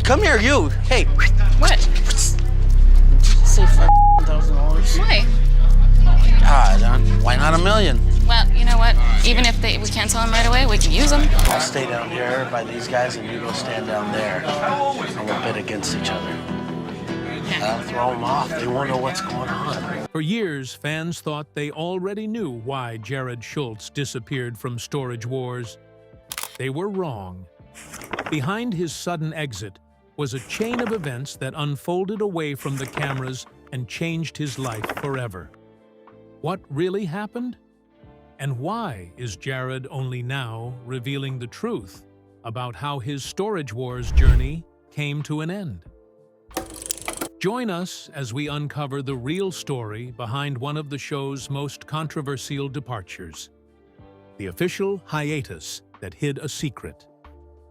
Come here, you. Hey. What? Say $5,000. Why? God, why not $1 million? Well, you know what? Even if we cancel them right away, we can use them. I'll stay down here by these guys, and you go stand down there, and we'll bid against each other. I'll throw them off. They won't know what's going on. For years, fans thought they already knew why Jarrod Schulz disappeared from Storage Wars. They were wrong. Behind his sudden exit was a chain of events that unfolded away from the cameras and changed his life forever. What really happened? And why is Jarrod only now revealing the truth about how his Storage Wars journey came to an end? Join us as we uncover the real story behind one of the show's most controversial departures, the official hiatus that hid a secret.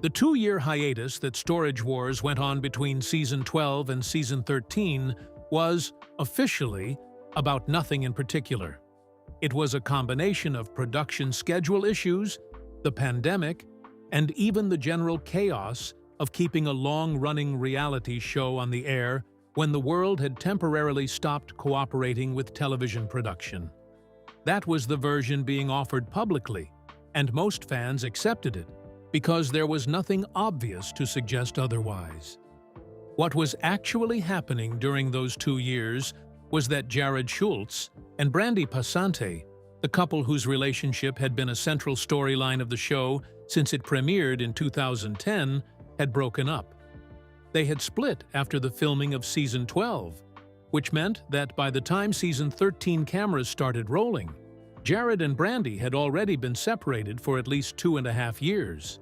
The 2-year hiatus that Storage Wars went on between Season 12 and Season 13 was, officially, about nothing in particular. It was a combination of production schedule issues, the pandemic, and even the general chaos of keeping a long-running reality show on the air when the world had temporarily stopped cooperating with television production. That was the version being offered publicly, and most fans accepted it because there was nothing obvious to suggest otherwise. What was actually happening during those 2 years was that Jarrod Schulz and Brandy Passante, the couple whose relationship had been a central storyline of the show since it premiered in 2010, had broken up. They had split after the filming of Season 12, which meant that by the time Season 13 cameras started rolling, Jarrod and Brandy had already been separated for at least 2.5 years.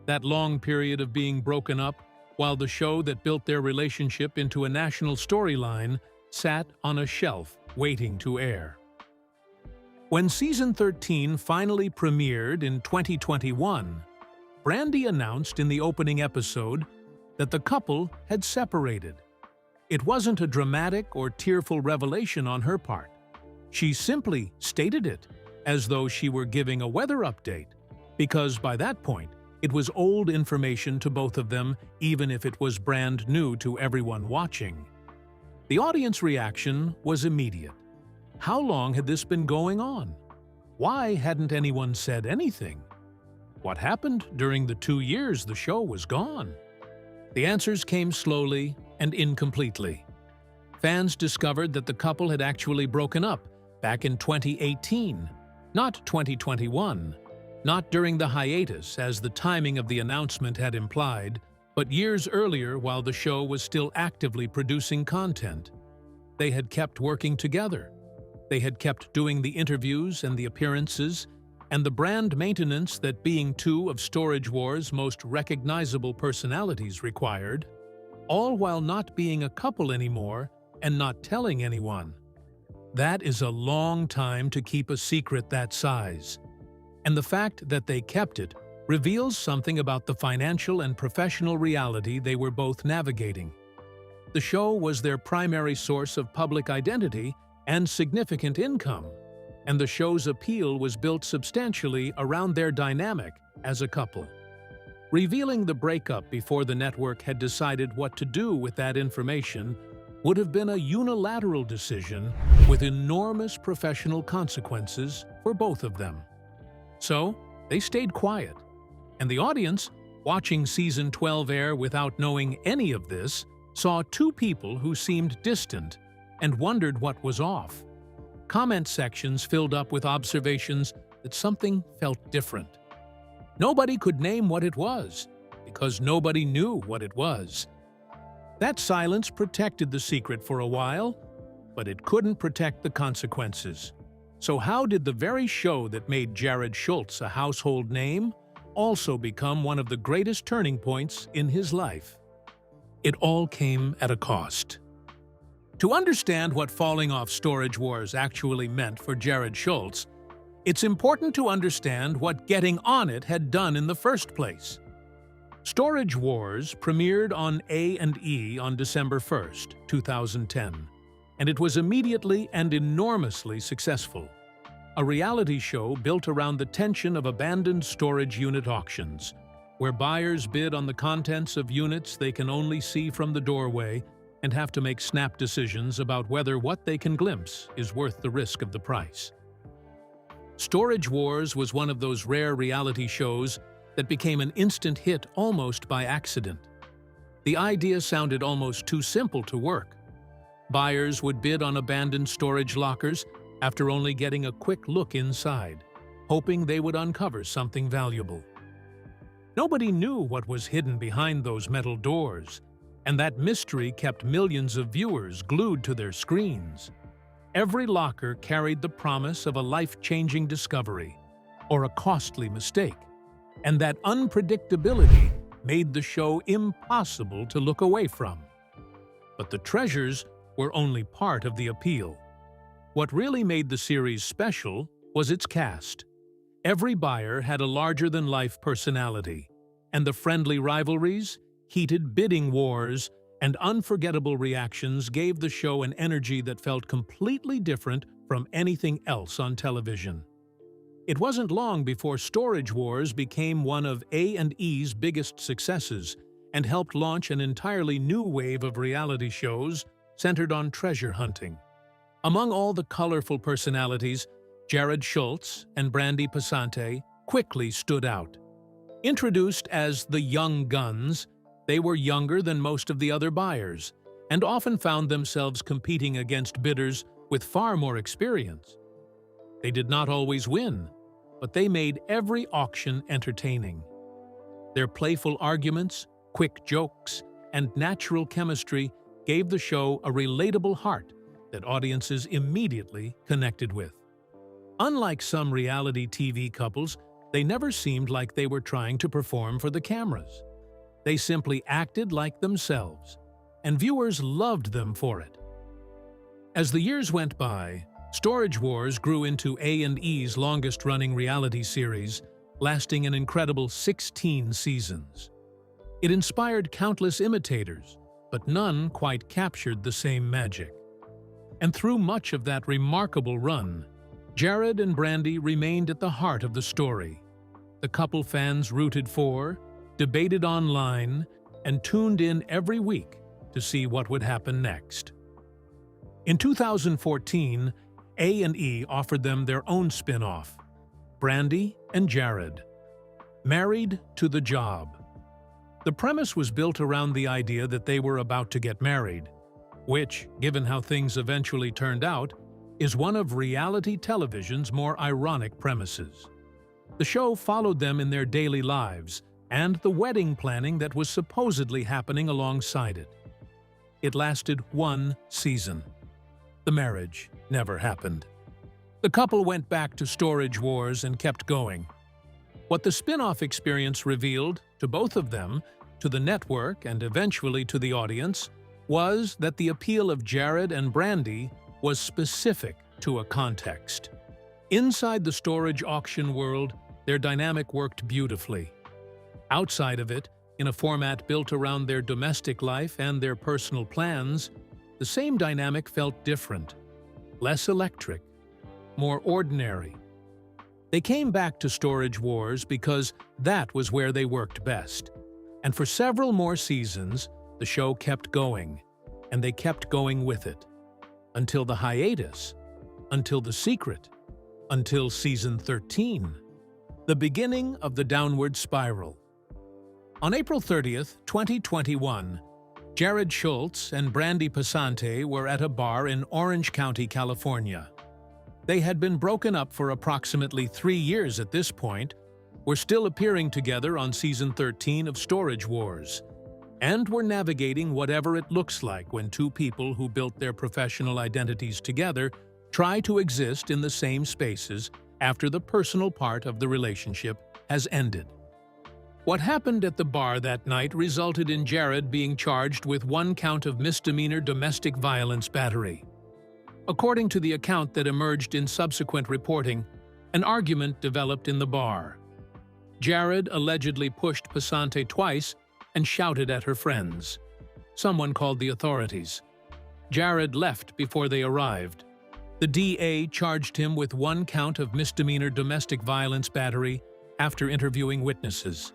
That long period of being broken up, while the show that built their relationship into a national storyline sat on a shelf waiting to air. When Season 13 finally premiered in 2021, Brandy announced in the opening episode that the couple had separated. It wasn't a dramatic or tearful revelation on her part. She simply stated it as though she were giving a weather update, because by that point, it was old information to both of them, even if it was brand new to everyone watching. The audience reaction was immediate. How long had this been going on? Why hadn't anyone said anything? What happened during the 2 years the show was gone? The answers came slowly and incompletely. Fans discovered that the couple had actually broken up back in 2018, not 2021, not during the hiatus as the timing of the announcement had implied, but years earlier while the show was still actively producing content. They had kept working together. They had kept doing the interviews and the appearances and the brand maintenance that being two of Storage Wars' most recognizable personalities required, all while not being a couple anymore and not telling anyone. That is a long time to keep a secret that size. And the fact that they kept it reveals something about the financial and professional reality they were both navigating. The show was their primary source of public identity and significant income, and the show's appeal was built substantially around their dynamic as a couple. Revealing the breakup before the network had decided what to do with that information would have been a unilateral decision with enormous professional consequences for both of them. So, they stayed quiet, and the audience, watching Season 12 air without knowing any of this, saw two people who seemed distant and wondered what was off. Comment sections filled up with observations that something felt different. Nobody could name what it was, because nobody knew what it was. That silence protected the secret for a while, but it couldn't protect the consequences. So how did the very show that made Jarrod Schulz a household name also become one of the greatest turning points in his life? It all came at a cost. To understand what falling off Storage Wars actually meant for Jarrod Schulz, it's important to understand what getting on it had done in the first place. Storage Wars premiered on A&E on December 1st, 2010, and it was immediately and enormously successful. A reality show built around the tension of abandoned storage unit auctions, where buyers bid on the contents of units they can only see from the doorway and have to make snap decisions about whether what they can glimpse is worth the risk of the price. Storage Wars was one of those rare reality shows that became an instant hit almost by accident. The idea sounded almost too simple to work. Buyers would bid on abandoned storage lockers after only getting a quick look inside, hoping they would uncover something valuable. Nobody knew what was hidden behind those metal doors, and that mystery kept millions of viewers glued to their screens. Every locker carried the promise of a life-changing discovery or a costly mistake, and that unpredictability made the show impossible to look away from. But the treasures were only part of the appeal. What really made the series special was its cast. Every buyer had a larger-than-life personality, and the friendly rivalries, heated bidding wars, and unforgettable reactions gave the show an energy that felt completely different from anything else on television. It wasn't long before Storage Wars became one of A&E's biggest successes and helped launch an entirely new wave of reality shows centered on treasure hunting. Among all the colorful personalities, Jarrod Schulz and Brandy Passante quickly stood out. Introduced as the Young Guns, they were younger than most of the other buyers and often found themselves competing against bidders with far more experience. They did not always win, but they made every auction entertaining. Their playful arguments, quick jokes, and natural chemistry gave the show a relatable heart that audiences immediately connected with. Unlike some reality TV couples, they never seemed like they were trying to perform for the cameras. They simply acted like themselves, and viewers loved them for it. As the years went by, Storage Wars grew into A&E's longest-running reality series, lasting an incredible 16 seasons. It inspired countless imitators, but none quite captured the same magic. And through much of that remarkable run, Jarrod and Brandy remained at the heart of the story. The couple fans rooted for, debated online, and tuned in every week to see what would happen next. In 2014, A&E offered them their own spin-off, Brandy and Jarrod, Married to the Job. The premise was built around the idea that they were about to get married, which, given how things eventually turned out, is one of reality television's more ironic premises. The show followed them in their daily lives and the wedding planning that was supposedly happening alongside it. It lasted one season. The marriage never happened. The couple went back to Storage Wars and kept going. What the spin-off experience revealed to both of them, to the network, and eventually to the audience, was that the appeal of Jarrod and Brandy was specific to a context. Inside the storage auction world, their dynamic worked beautifully. Outside of it, in a format built around their domestic life and their personal plans, the same dynamic felt different, less electric, more ordinary. They came back to Storage Wars because that was where they worked best. And for several more seasons, the show kept going, and they kept going with it. Until the hiatus, until The Secret, until season 13, the beginning of the downward spiral. On April 30th, 2021, Jarrod Schulz and Brandy Passante were at a bar in Orange County, California. They had been broken up for approximately 3 years at this point, were still appearing together on season 13 of Storage Wars, and were navigating whatever it looks like when two people who built their professional identities together try to exist in the same spaces after the personal part of the relationship has ended. What happened at the bar that night resulted in Jarrod being charged with 1 count of misdemeanor domestic violence battery. According to the account that emerged in subsequent reporting, an argument developed in the bar. Jarrod allegedly pushed Passante twice and shouted at her friends. Someone called the authorities. Jarrod left before they arrived. The DA charged him with 1 count of misdemeanor domestic violence battery after interviewing witnesses.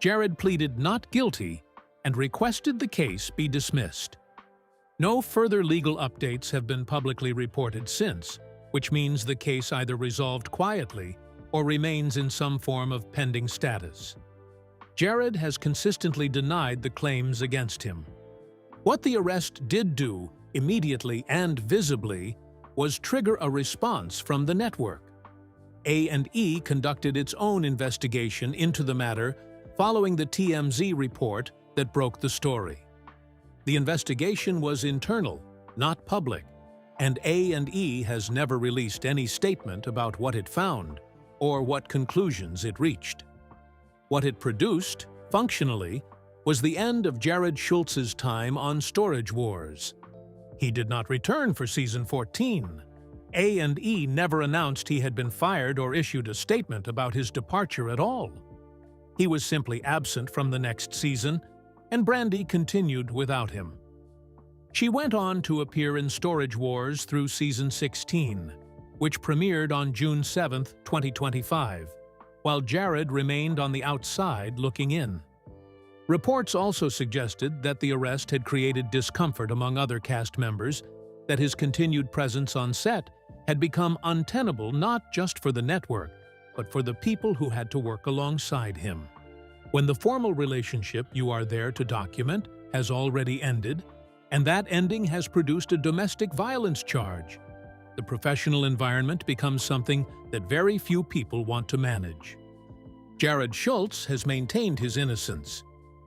Jarrod pleaded not guilty and requested the case be dismissed. No further legal updates have been publicly reported since, which means the case either resolved quietly or remains in some form of pending status. Jarrod has consistently denied the claims against him. What the arrest did do, immediately and visibly, was trigger a response from the network. A&E conducted its own investigation into the matter following the TMZ report that broke the story. The investigation was internal, not public, and A&E has never released any statement about what it found or what conclusions it reached. What it produced, functionally, was the end of Jarrod Schulz's time on Storage Wars. He did not return for season 14. A&E never announced he had been fired or issued a statement about his departure at all. He was simply absent from the next season, and Brandy continued without him. She went on to appear in Storage Wars through season 16, which premiered on June 7, 2025, while Jarrod remained on the outside looking in. Reports also suggested that the arrest had created discomfort among other cast members, that his continued presence on set had become untenable not just for the network, but for the people who had to work alongside him. When the formal relationship you are there to document has already ended, and that ending has produced a domestic violence charge, the professional environment becomes something that very few people want to manage. Jarrod Schulz has maintained his innocence.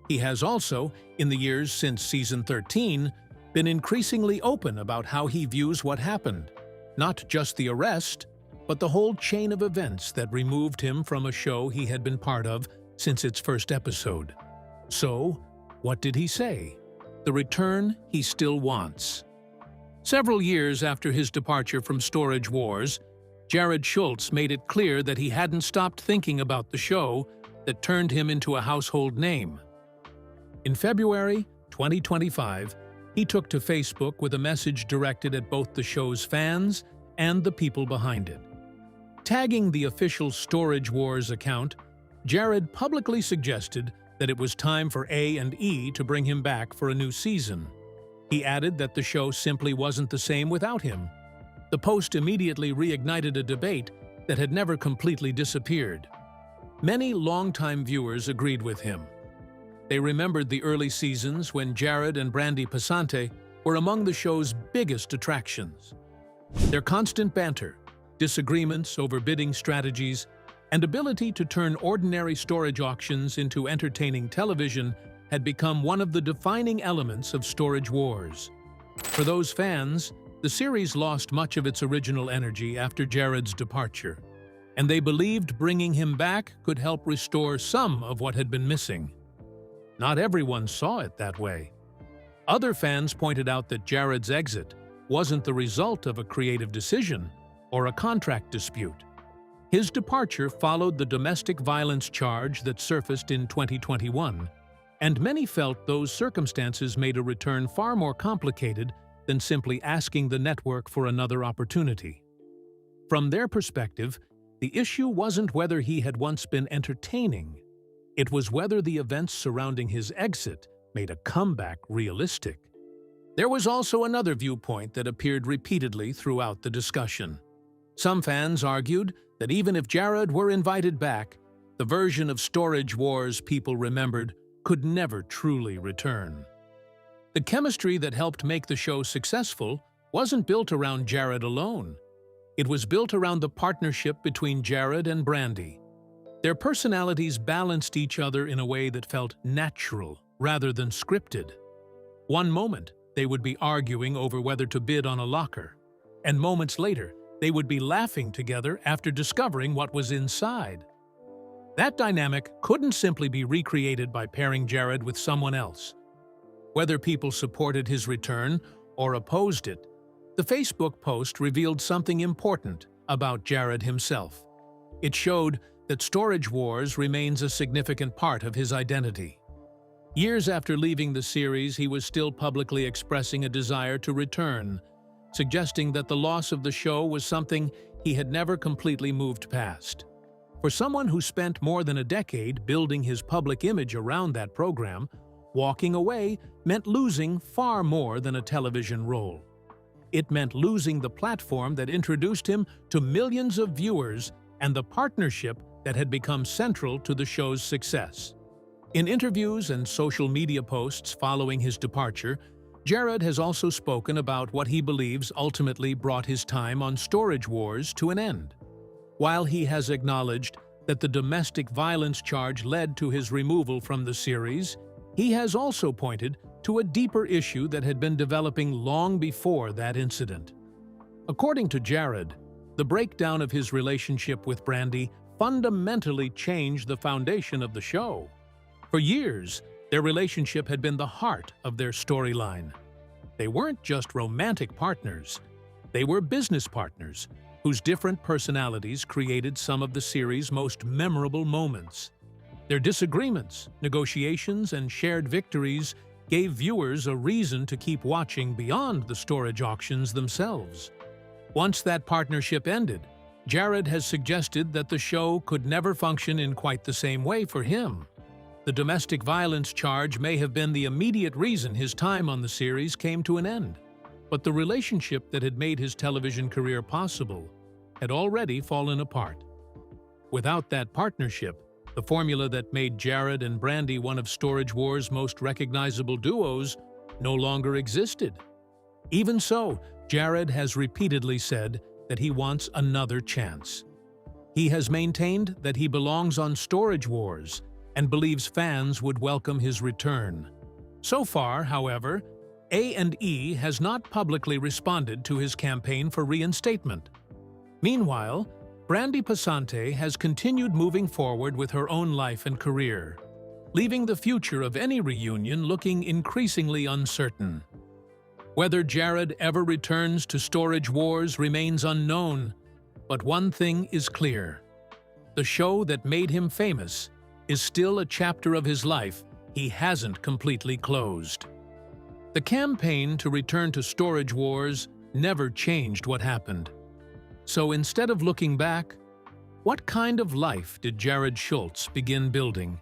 He has also, in the years since season 13, been increasingly open about how he views what happened, not just the arrest, but the whole chain of events that removed him from a show he had been part of since its first episode. So, what did he say? The return he still wants. Several years after his departure from Storage Wars, Jarrod Schulz made it clear that he hadn't stopped thinking about the show that turned him into a household name. In February 2025, he took to Facebook with a message directed at both the show's fans and the people behind it. Tagging the official Storage Wars account, Jarrod publicly suggested that it was time for A&E to bring him back for a new season. He added that the show simply wasn't the same without him. The post immediately reignited a debate that had never completely disappeared. Many longtime viewers agreed with him. They remembered the early seasons when Jarrod and Brandy Passante were among the show's biggest attractions. Their constant banter, disagreements over bidding strategies, and ability to turn ordinary storage auctions into entertaining television had become one of the defining elements of Storage Wars. For those fans, the series lost much of its original energy after Jarrod's departure, and they believed bringing him back could help restore some of what had been missing. Not everyone saw it that way. Other fans pointed out that Jarrod's exit wasn't the result of a creative decision or a contract dispute. His departure followed the domestic violence charge that surfaced in 2021, and many felt those circumstances made a return far more complicated than simply asking the network for another opportunity. From their perspective, the issue wasn't whether he had once been entertaining. It was whether the events surrounding his exit made a comeback realistic. There was also another viewpoint that appeared repeatedly throughout the discussion. Some fans argued that even if Jarrod were invited back, the version of Storage Wars people remembered could never truly return. The chemistry that helped make the show successful wasn't built around Jarrod alone. It was built around the partnership between Jarrod and Brandy. Their personalities balanced each other in a way that felt natural rather than scripted. One moment, they would be arguing over whether to bid on a locker, and moments later, they would be laughing together after discovering what was inside. That dynamic couldn't simply be recreated by pairing Jarrod with someone else. Whether people supported his return or opposed it, the Facebook post revealed something important about Jarrod himself. It showed that Storage Wars remains a significant part of his identity. Years after leaving the series, he was still publicly expressing a desire to return, suggesting that the loss of the show was something he had never completely moved past. For someone who spent more than a decade building his public image around that program, walking away meant losing far more than a television role. It meant losing the platform that introduced him to millions of viewers and the partnership that had become central to the show's success. In interviews and social media posts following his departure, Jarrod has also spoken about what he believes ultimately brought his time on Storage Wars to an end. While he has acknowledged that the domestic violence charge led to his removal from the series, he has also pointed to a deeper issue that had been developing long before that incident. According to Jarrod, the breakdown of his relationship with Brandy fundamentally changed the foundation of the show. For years, their relationship had been the heart of their storyline. They weren't just romantic partners, they were business partners whose different personalities created some of the series' most memorable moments. Their disagreements, negotiations, and shared victories gave viewers a reason to keep watching beyond the storage auctions themselves. Once that partnership ended, Jarrod has suggested that the show could never function in quite the same way for him. The domestic violence charge may have been the immediate reason his time on the series came to an end, but the relationship that had made his television career possible had already fallen apart. Without that partnership, the formula that made Jarrod and Brandy one of Storage Wars' most recognizable duos no longer existed. Even so, Jarrod has repeatedly said that he wants another chance. He has maintained that he belongs on Storage Wars and believes fans would welcome his return. So far, however, A&E has not publicly responded to his campaign for reinstatement. Meanwhile, Brandy Passante has continued moving forward with her own life and career, leaving the future of any reunion looking increasingly uncertain. Whether Jarrod ever returns to Storage Wars remains unknown, but one thing is clear. The show that made him famous is still a chapter of his life he hasn't completely closed. The campaign to return to Storage Wars never changed what happened. So instead of looking back, what kind of life did Jarrod Schulz begin building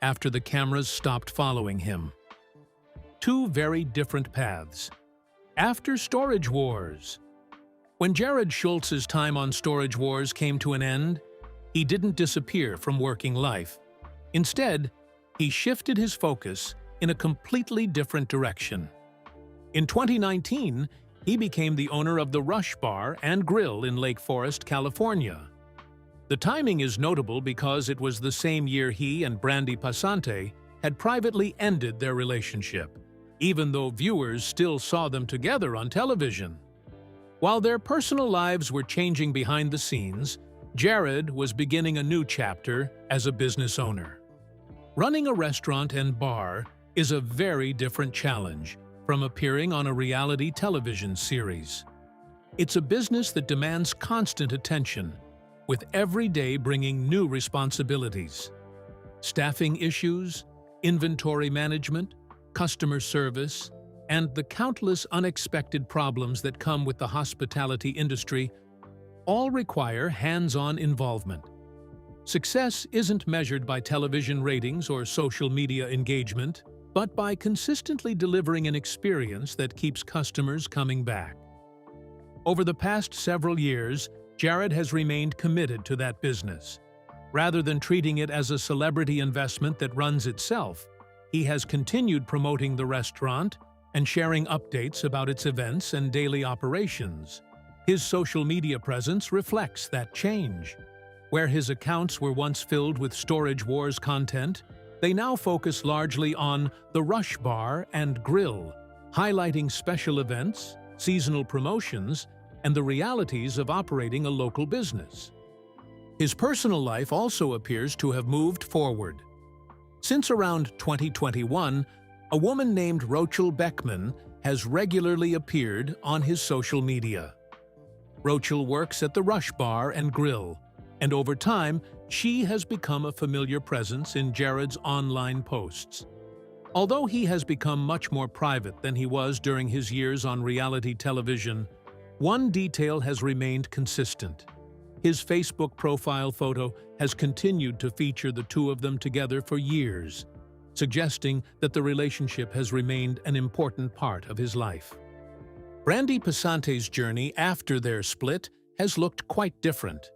after the cameras stopped following him? Two very different paths. After Storage Wars. When Jarrod Schulz's time on Storage Wars came to an end, he didn't disappear from working life. Instead, he shifted his focus in a completely different direction. In 2019, he became the owner of the Rush Bar and Grill in Lake Forest, California. The timing is notable because it was the same year he and Brandy Passante had privately ended their relationship, even though viewers still saw them together on television. While their personal lives were changing behind the scenes, Jarrod was beginning a new chapter as a business owner. Running a restaurant and bar is a very different challenge from appearing on a reality television series. It's a business that demands constant attention, with every day bringing new responsibilities. Staffing issues, inventory management, customer service, and the countless unexpected problems that come with the hospitality industry all require hands-on involvement. Success isn't measured by television ratings or social media engagement, but by consistently delivering an experience that keeps customers coming back. Over the past several years, Jarrod has remained committed to that business. Rather than treating it as a celebrity investment that runs itself, he has continued promoting the restaurant and sharing updates about its events and daily operations. His social media presence reflects that change. Where his accounts were once filled with Storage Wars content, they now focus largely on the Rush Bar and Grill, highlighting special events, seasonal promotions, and the realities of operating a local business. His personal life also appears to have moved forward. Since around 2021, a woman named Rochelle Beckman has regularly appeared on his social media. Rochelle works at the Rush Bar and Grill, and over time, she has become a familiar presence in Jarrod's online posts. Although he has become much more private than he was during his years on reality television, one detail has remained consistent. His Facebook profile photo has continued to feature the two of them together for years, suggesting that the relationship has remained an important part of his life. Brandy Passante's journey after their split has looked quite different.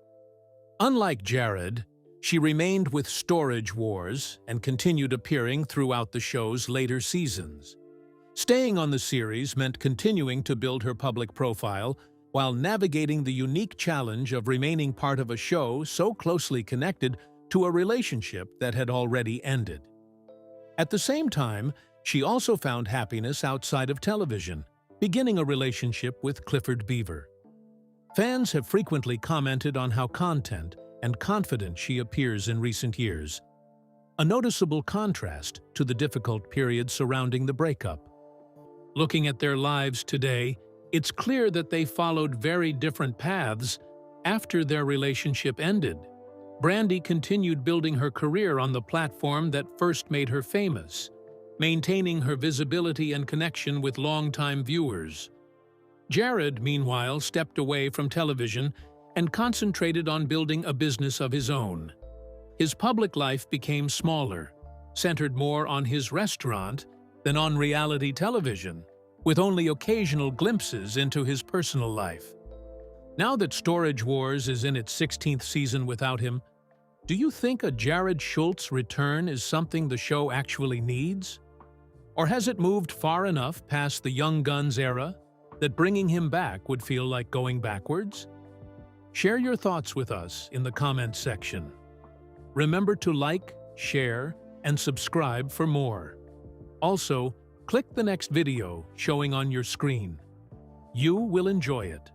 Unlike Jarrod, she remained with Storage Wars and continued appearing throughout the show's later seasons. Staying on the series meant continuing to build her public profile while navigating the unique challenge of remaining part of a show so closely connected to a relationship that had already ended. At the same time, she also found happiness outside of television, beginning a relationship with Clifford Beaver. Fans have frequently commented on how content and confident she appears in recent years, a noticeable contrast to the difficult period surrounding the breakup. Looking at their lives today, it's clear that they followed very different paths after their relationship ended. Brandy continued building her career on the platform that first made her famous, maintaining her visibility and connection with longtime viewers. Jarrod, meanwhile, stepped away from television and concentrated on building a business of his own. His public life became smaller, centered more on his restaurant than on reality television, with only occasional glimpses into his personal life. Now that Storage Wars is in its 16th season without him, do you think a Jarrod Schulz return is something the show actually needs? Or has it moved far enough past the Young Guns era that bringing him back would feel like going backwards? Share your thoughts with us in the comments section. Remember to like, share, and subscribe for more. Also, click the next video showing on your screen. You will enjoy it.